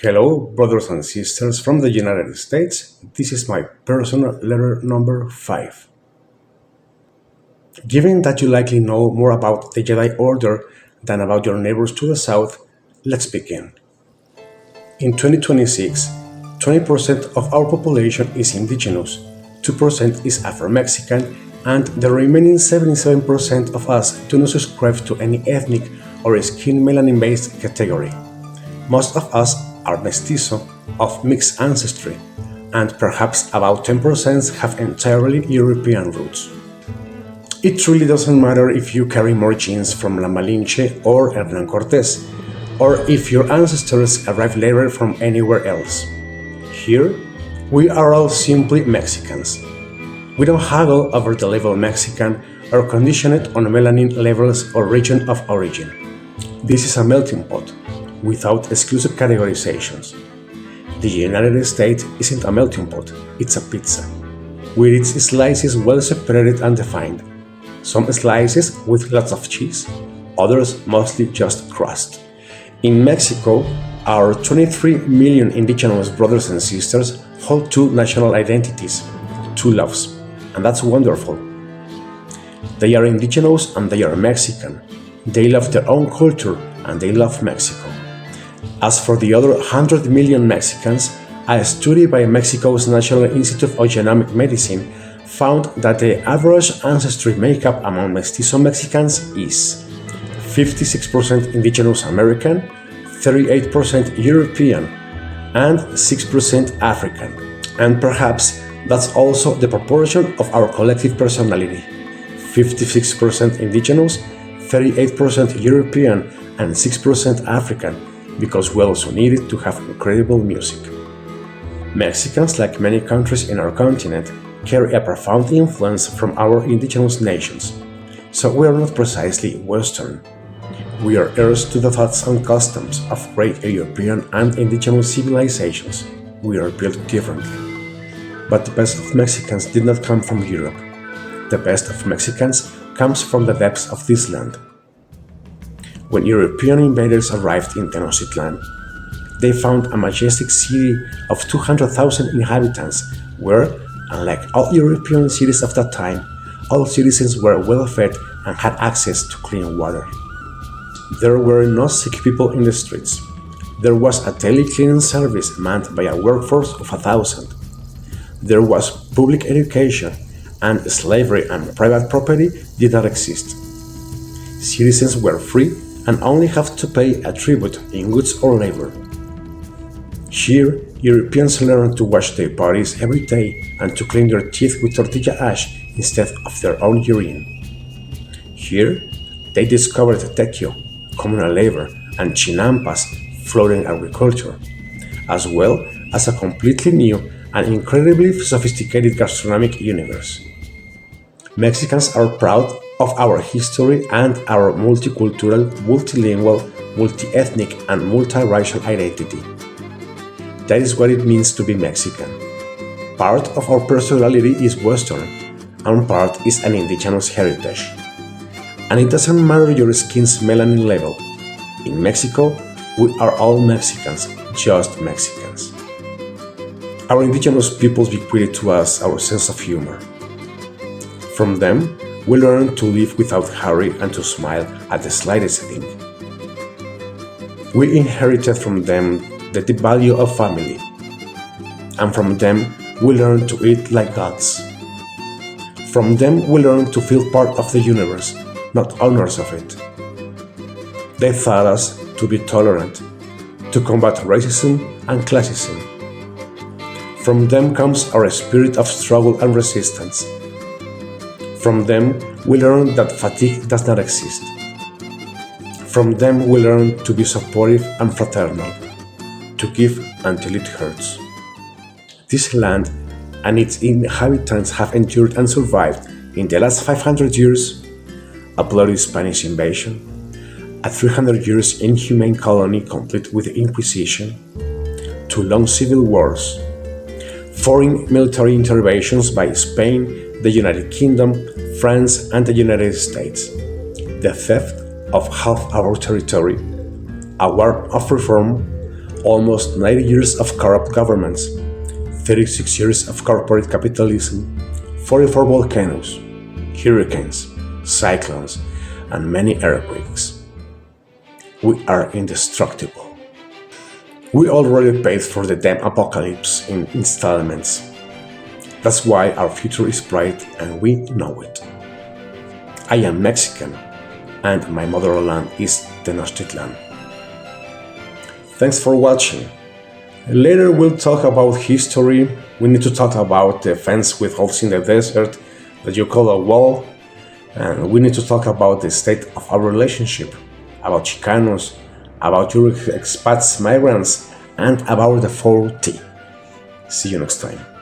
Hello, brothers and sisters from the United States. This is my personal letter number 5. Given that you likely know more about the Jedi Order than about your neighbors to the south, let's begin. In 2026, 20% of our population is indigenous, 2% is Afro-Mexican, and the remaining 77% of us do not subscribe to any ethnic or skin melanin-based category. Most of us are mestizo of mixed ancestry, and perhaps about 10% have entirely European roots. It really doesn't matter if you carry more genes from La Malinche or Hernán Cortés, or if your ancestors arrived later from anywhere else. Here, we are all simply Mexicans. We don't haggle over the label Mexican or condition it on melanin levels or region of origin. This is a melting pot, without exclusive categorizations. The United States isn't a melting pot, it's a pizza, with its slices well separated and defined. Some slices with lots of cheese, others mostly just crust. In Mexico, our 23 million indigenous brothers and sisters hold two national identities, two loves, and that's wonderful. They are indigenous and they are Mexican. They love their own culture and they love Mexico. As for the other 100 million Mexicans, a study by Mexico's National Institute of Genomic Medicine found that the average ancestry makeup among mestizo Mexicans is 56% indigenous American, 38% European, and 6% African. And perhaps that's also the proportion of our collective personality: 56% indigenous, 38% European, and 6% African, because we also needed to have incredible music. Mexicans, like many countries in our continent, carry a profound influence from our indigenous nations, so we are not precisely Western. We are heirs to the thoughts and customs of great European and indigenous civilizations. We are built differently. But the best of Mexicans did not come from Europe. The best of Mexicans comes from the depths of this land. When European invaders arrived in Tenochtitlan, they found a majestic city of 200,000 inhabitants where, unlike all European cities of that time, all citizens were well fed and had access to clean water. There were no sick people in the streets. There was a daily cleaning service manned by a workforce of 1,000. There was public education, and slavery and private property did not exist. Citizens were free and only have to pay a tribute in goods or labor. Here, Europeans learned to wash their bodies every day and to clean their teeth with tortilla ash instead of their own urine. Here, they discovered tequio, communal labor, and chinampas, floating agriculture, as well as a completely new and incredibly sophisticated gastronomic universe. Mexicans are proud of our history and our multicultural, multilingual, multi-ethnic, and multiracial identity. That is what it means to be Mexican. Part of our personality is Western, and part is an indigenous heritage. And it doesn't matter your skin's melanin level. In Mexico, we are all Mexicans, just Mexicans. Our indigenous peoples bequeathed to us our sense of humor. From them, we learn to live without hurry and to smile at the slightest thing. We inherited from them the deep value of family, and from them we learn to eat like gods. From them we learn to feel part of the universe, not owners of it. They taught us to be tolerant, to combat racism and classism. From them comes our spirit of struggle and resistance. From them we learn that fatigue does not exist. From them we learn to be supportive and fraternal, to give until it hurts. This land and its inhabitants have endured and survived in the last 500 years a bloody Spanish invasion, a 300 years inhumane colony complete with the Inquisition, 2 long civil wars, foreign military interventions by Spain, the United Kingdom, France, and the United States, the theft of half our territory, a war of reform, almost 90 years of corrupt governments, 36 years of corporate capitalism, 44 volcanoes, hurricanes, cyclones, and many earthquakes. We are indestructible. We already paid for the damn apocalypse in installments. That's why our future is bright and we know it. I am Mexican, and my motherland is Tenochtitlan. Thanks for watching. Later we'll talk about history. We need to talk about the fence with holes in the desert that you call a wall. And we need to talk about the state of our relationship, about Chicanos, about your expats, migrants, and about the 4T. See you next time.